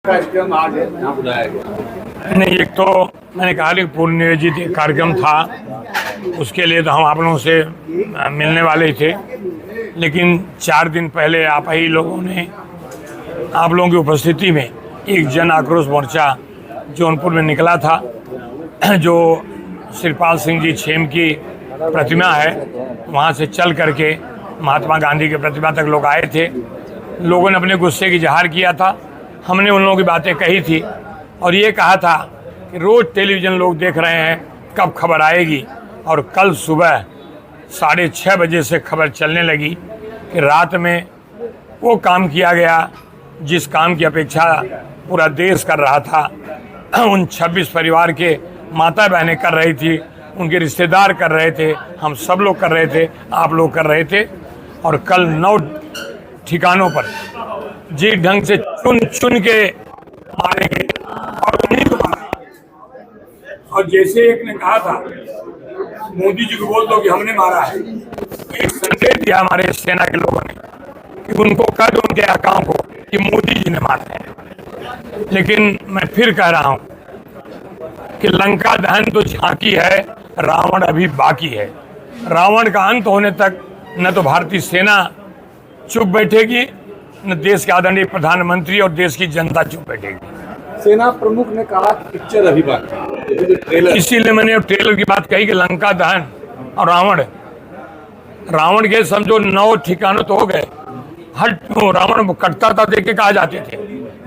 कार्यक्रम आज है यहाँ बुलाया गया? नहीं, एक तो मैंने कहा कि पूर्ण नियोजित एक कार्यक्रम था, उसके लिए तो हम आप लोगों से मिलने वाले ही थे, लेकिन 4 दिन पहले आप ही लोगों ने आप लोगों की उपस्थिति में एक जन आक्रोश मोर्चा जौनपुर में निकला था, जो श्रीपाल सिंह जी छेम की प्रतिमा है वहाँ से चल करके महात्मा गांधी की प्रतिमा तक लोग आए थे। लोगों ने अपने गुस्से की इजहार किया था। हमने उन लोगों की बातें कही थी और ये कहा था कि रोज़ टेलीविज़न लोग देख रहे हैं कब खबर आएगी, और कल सुबह 6:30 बजे से खबर चलने लगी कि रात में वो काम किया गया जिस काम की अपेक्षा पूरा देश कर रहा था। उन 26 परिवार के माता बहनें कर रही थी, उनके रिश्तेदार कर रहे थे, हम सब लोग कर रहे थे, आप लोग कर रहे थे। और कल 9 ठिकानों पर जिस ढंग से चुन चुन के मारेंगे और उन्हीं को मारेंगे। और जैसे एक ने कहा था, मोदी जी को बोल दो कि हमने मारा है, एक संदेश दिया हमारे सेना के लोगों ने कि उनको कह दो उनके आकाओं को कि मोदी जी ने मारा है। लेकिन मैं फिर कह रहा हूँ कि लंका दहन तो झांकी है, रावण अभी बाकी है। रावण का अंत होने तक न तो भारतीय सेना चुप बैठेगी, न देश के आदरणीय प्रधानमंत्री और देश की जनता चुप बैठेगी। सेना प्रमुख ने कहा कि पिक्चर अभी बाकी है, इसीलिए मैंने ट्रेलर की बात कही कि लंका दहन और रावण के समझो 9 ठिकानों तो हो गए। रावण कटता था देख के कहा जाते थे,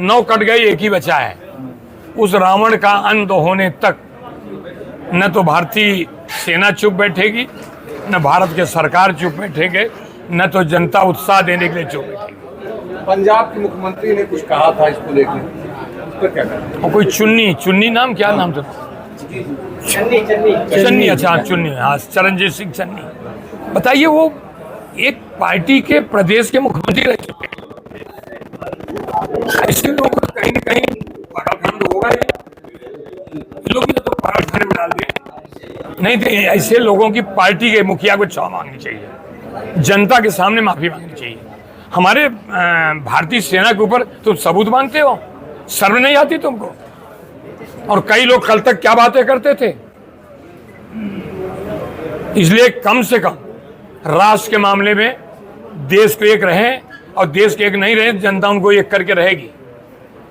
9 कट गए, एक ही बचा है। उस रावण का अंत होने तक न तो भारतीय सेना चुप बैठेगी, न भारत के सरकार चुप बैठेंगे, न तो जनता उत्साह देने के लिए चुप बैठेगी। पंजाब के मुख्यमंत्री ने कुछ कहा था इसको लेकर, उस पर क्या कहना? और कोई चुन्नी नाम, क्या नाम था? चन्नी, अच्छा चुन्नी, हाँ, चरणजीत सिंह चन्नी। बताइए, वो एक पार्टी के प्रदेश के मुख्यमंत्री रह चुके हैं। ऐसे लोग कहीं न कहीं पागलखाने होगा ही, लोग तो पागलखाने में डाल दिए। नहीं तो ऐसे लोगों की पार्टी के मुखिया को क्षमा मांगनी चाहिए, जनता के सामने माफी मांगनी चाहिए। हमारे भारतीय सेना के ऊपर तुम सबूत मांगते हो, शर्म नहीं आती तुमको? और कई लोग कल तक क्या बातें करते थे। इसलिए कम से कम राष्ट्र के मामले में देश को एक रहे, और देश के एक नहीं रहे जनता उनको एक करके रहेगी।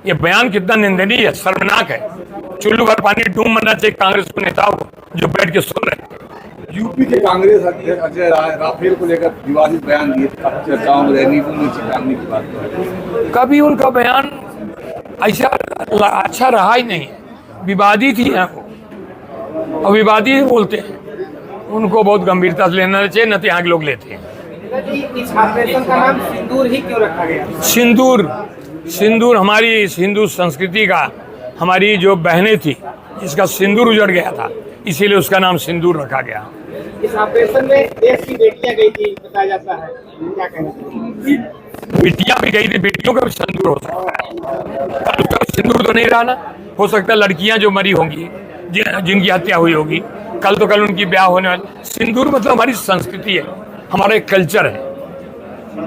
ये बयान कितना निंदनीय है, शर्मनाक है। चुल्लू भर पानी डूब मरना चाहिए कांग्रेस के नेताओं को जो बैठ के सुन रहे हैं। यूपी के कांग्रेस अध्यक्ष अजय राय राफेल को लेकर विवादित बयान दिए, चर्चाओं में नींबू मिर्ची डालने की बात। कभी उनका बयान ऐसा अच्छा रहा ही नहीं, विवादित ही है वो, और विवादित बोलते हैं। उनको बहुत गंभीरता से लेना चाहिए, न तो यहाँ के लोग लेते हैं। इस ऑपरेशन का नाम सिंदूर ही क्यों रखा गया? सिंदूर हमारी हिंदू संस्कृति का, हमारी जो बहनें थी जिसका सिंदूर उजड़ गया था, इसीलिए उसका नाम सिंदूर रखा गया। इस ऑपरेशन में देश की बेटियां गई थी बताया जाता है, क्या कहना? बेटियां भी गई थी, बेटियों का भी सिंदूर हो सकता है। उसका सिंदूर तो नहीं रहा ना, हो सकता है लड़कियां जो मरी होंगी, जिनकी हत्या हुई होगी, कल तो कल उनकी ब्याह होने वाली। सिंदूर मतलब हमारी संस्कृति है, हमारा एक कल्चर है,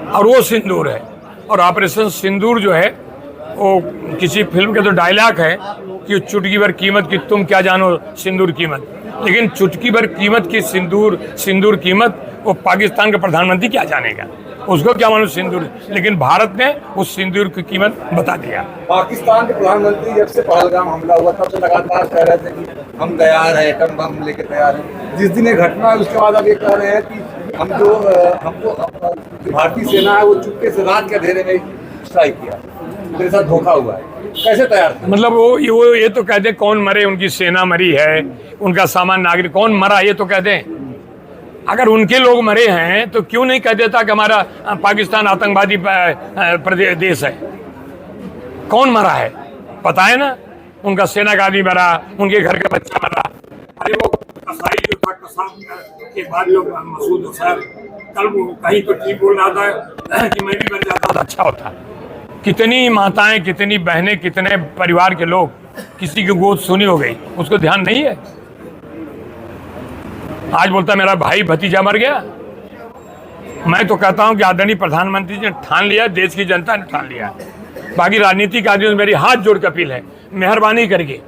और वो सिंदूर है। और ऑपरेशन सिंदूर जो है वो किसी फिल्म का तो डायलॉग है कि चुटकी भर कीमत की तुम क्या जानो सिंदूर कीमत, लेकिन चुटकी भर कीमत की सिंदूर कीमत वो पाकिस्तान का प्रधानमंत्री क्या जानेगा, उसको क्या मालूम सिंदूर। लेकिन भारत ने उस सिंदूर की कीमत बता दिया। पाकिस्तान के प्रधानमंत्री जब से पहलगाम हमला हुआ तब से लगातार कह रहे थे कि हम तैयार हैं, एटम बम लेके तैयार हैं। जिस दिन ये घटना है उसके बाद अब ये कह रहे हैं कि हमको भारतीय सेना है वो चुपके से रात के अंधेरे में स्ट्राइक किया, मेरे साथ धोखा हुआ है। कैसे तैयार थे? मतलब वो ये तो कहते कौन मरे, उनकी सेना मरी है, उनका सामान्य नागरिक कौन मरा, ये तो कहते हैं। अगर उनके लोग मरे हैं तो क्यों नहीं कह देता कि हमारा पाकिस्तान आतंकवादी देश है? कौन मरा है पता है ना, उनका सेना का आदमी मरा, उनके घर का बच्चा मरा। अरे वो कसाई जो था, कसाब के बाद लोग मसूद अजहर, कल वो कहीं तो ठीक बोल रहा था कि मैं भी बन जाता तो अच्छा होता। कितनी माताएं, कितनी बहनें, कितने परिवार के लोग, किसी की गोद सुनी हो गई, उसको ध्यान नहीं है। आज बोलता मेरा भाई भतीजा मर गया। मैं तो कहता हूं कि आदरणीय प्रधानमंत्री जी ने ठान लिया, देश की जनता ने ठान लिया बाकी राजनीतिक आदमियों से मेरी हाथ जोड़ कर अपील है, मेहरबानी करके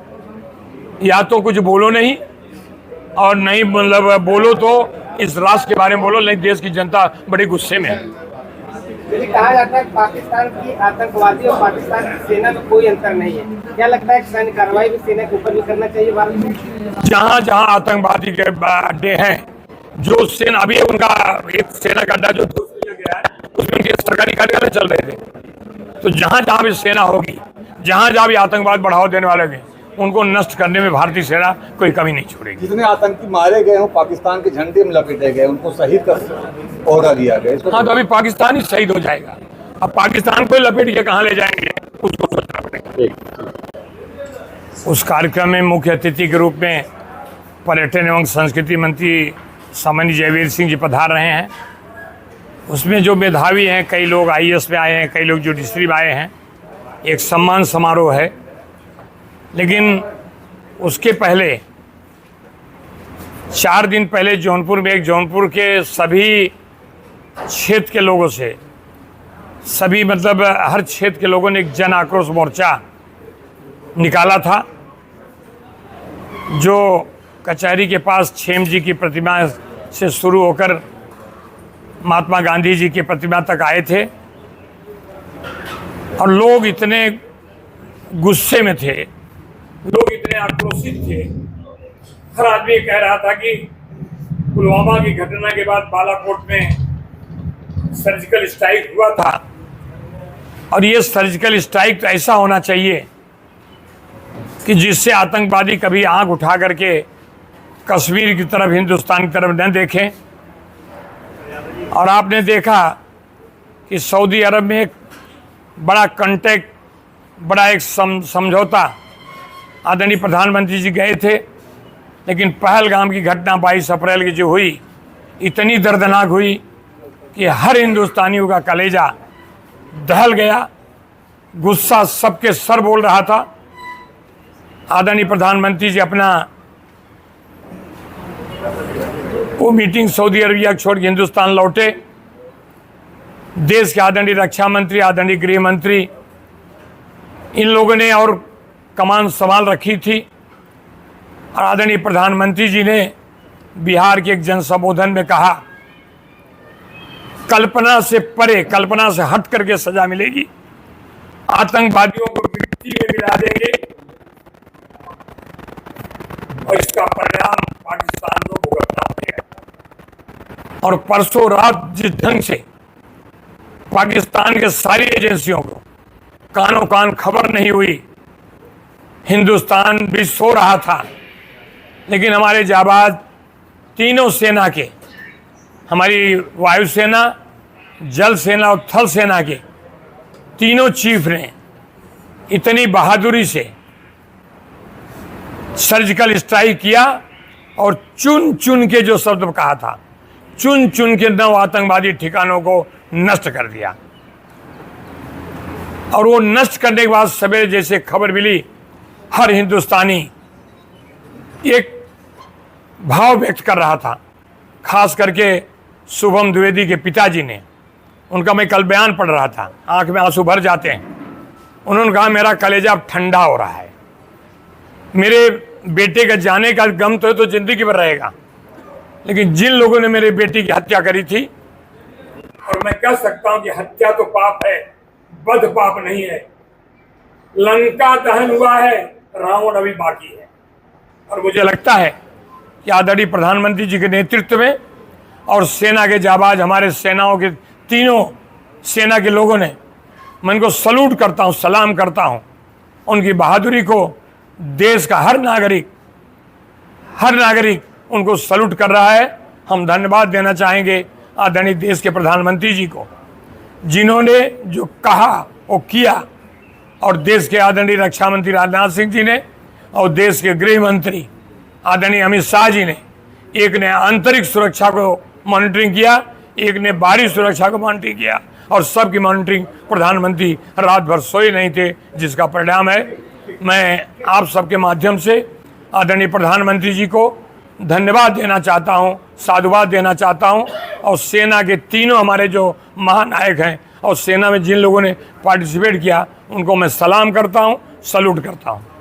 या तो कुछ बोलो नहीं, और नहीं मतलब बोलो तो इस राष्ट्र के बारे में बोलो, नहीं देश की जनता बड़े गुस्से में है। यदि कहा जाता है कि पाकिस्तान की आतंकवादी और पाकिस्तान की सेना में कोई अंतर नहीं है, क्या लगता है कि सैन्य कार्रवाई भी सेना के ऊपर भी करना चाहिए भारत में? जहाँ जहाँ आतंकवादी के अड्डे हैं, जो सेना अभी उनका एक सेना का अड्डा जो गया है उसमें उनके सरकारी कार्यालय चल रहे थे, तो जहाँ जहाँ भी सेना होगी, जहाँ जहाँ भी आतंकवाद बढ़ावा देने वाले हैं, उनको नष्ट करने में भारतीय सेना कोई कमी नहीं छोड़ेगी। जितने आतंकी मारे गए हो पाकिस्तान के झंडे में लपेटे गए, उनको शहीद कर ओहदा दिया गया। हाँ, तो अभी पाकिस्तान ही शहीद हो जाएगा, अब पाकिस्तान को लपेट के कहाँ ले जाएंगे उसको सोचना पड़ेगा। उस कार्यक्रम में मुख्य अतिथि के रूप में पर्यटन एवं संस्कृति मंत्री सामान्य जयवीर सिंह जी पधार रहे हैं। उसमें जो मेधावी हैं, कई लोग IAS में आए हैं, कई लोग जुडिशरी में आए हैं, एक सम्मान समारोह है। लेकिन उसके पहले 4 दिन पहले जौनपुर में जौनपुर के सभी क्षेत्र के लोगों से, सभी मतलब हर क्षेत्र के लोगों ने एक जन आक्रोश मोर्चा निकाला था, जो कचहरी के पास छेम जी की प्रतिमा से शुरू होकर महात्मा गांधी जी की प्रतिमा तक आए थे। और लोग इतने गुस्से में थे, लोग इतने आक्रोशित थे, हर आदमी कह रहा था कि पुलवामा की घटना के बाद बालाकोट में सर्जिकल स्ट्राइक हुआ था, और ये सर्जिकल स्ट्राइक तो ऐसा होना चाहिए कि जिससे आतंकवादी कभी आंख उठा करके कश्मीर की तरफ, हिंदुस्तान की तरफ न देखें। और आपने देखा कि सऊदी अरब में एक बड़ा कॉन्टैक्ट, बड़ा एक समझौता आदरणीय प्रधानमंत्री जी गए थे, लेकिन पहलगाम की घटना 22 अप्रैल की जो हुई, इतनी दर्दनाक हुई कि हर हिंदुस्तानियों का कलेजा दहल गया, गुस्सा सबके सर बोल रहा था। आदरणीय प्रधानमंत्री जी अपना वो मीटिंग सऊदी अरबिया छोड़ के हिंदुस्तान लौटे। देश के आदरणीय रक्षा मंत्री, आदरणीय गृह मंत्री, इन लोगों ने और कमान संभाल रखी थी, और आदरणीय प्रधानमंत्री जी ने बिहार के एक जन संबोधन में कहा, कल्पना से परे, कल्पना से हट करके सजा मिलेगी, आतंकवादियों को मिट्टी में मिला देंगे और इसका परिणाम पाकिस्तान को भुगतना पड़ेगा। और परसों रात जिस ढंग से पाकिस्तान के सारी एजेंसियों को कानों कान खबर नहीं हुई, हिंदुस्तान भी सो रहा था, लेकिन हमारे जाबाज तीनों सेना के, हमारी वायुसेना, जल सेना और थल सेना के तीनों चीफ ने इतनी बहादुरी से सर्जिकल स्ट्राइक किया, और चुन चुन के जो शब्द कहा था, चुन चुन के 9 आतंकवादी ठिकानों को नष्ट कर दिया। और वो नष्ट करने के बाद सवेरे जैसे खबर मिली, हर हिंदुस्तानी एक भाव व्यक्त कर रहा था, खास करके शुभम द्विवेदी के पिताजी ने, उनका मैं कल बयान पढ़ रहा था, आंख में आंसू भर जाते हैं। उन्होंने कहा मेरा कलेजा अब ठंडा हो रहा है, मेरे बेटे का जाने का गम तो जिंदगी भर रहेगा, लेकिन जिन लोगों ने मेरे बेटी की हत्या करी थी, और मैं कह सकता हूं कि हत्या तो पाप है, वध पाप नहीं है। लंका दहन हुआ है, रावण अभी बाकी है। और मुझे लगता है कि आदरणीय प्रधानमंत्री जी के नेतृत्व में और सेना के जाबाज, हमारे सेनाओं के तीनों सेना के लोगों ने, मैं इनको सल्यूट करता हूं, सलाम करता हूं। उनकी बहादुरी को देश का हर नागरिक उनको सल्यूट कर रहा है। हम धन्यवाद देना चाहेंगे आदरणीय देश के प्रधानमंत्री जी को, जिन्होंने जो कहा वो किया, और देश के आदरणीय रक्षा मंत्री राजनाथ सिंह जी ने, और देश के गृह मंत्री आदरणीय अमित शाह जी ने, एक ने आंतरिक सुरक्षा को मॉनिटरिंग किया, एक ने बाहरी सुरक्षा को मॉनिटरिंग किया, और सबकी मॉनिटरिंग प्रधानमंत्री रात भर सोए नहीं थे, जिसका परिणाम है। मैं आप सबके माध्यम से आदरणीय प्रधानमंत्री जी को धन्यवाद देना चाहता हूं, साधुवाद देना चाहता हूं, और सेना के तीनों हमारे जो महानायक हैं और सेना में जिन लोगों ने पार्टिसिपेट किया उनको मैं सलाम करता हूँ, सल्यूट करता हूँ।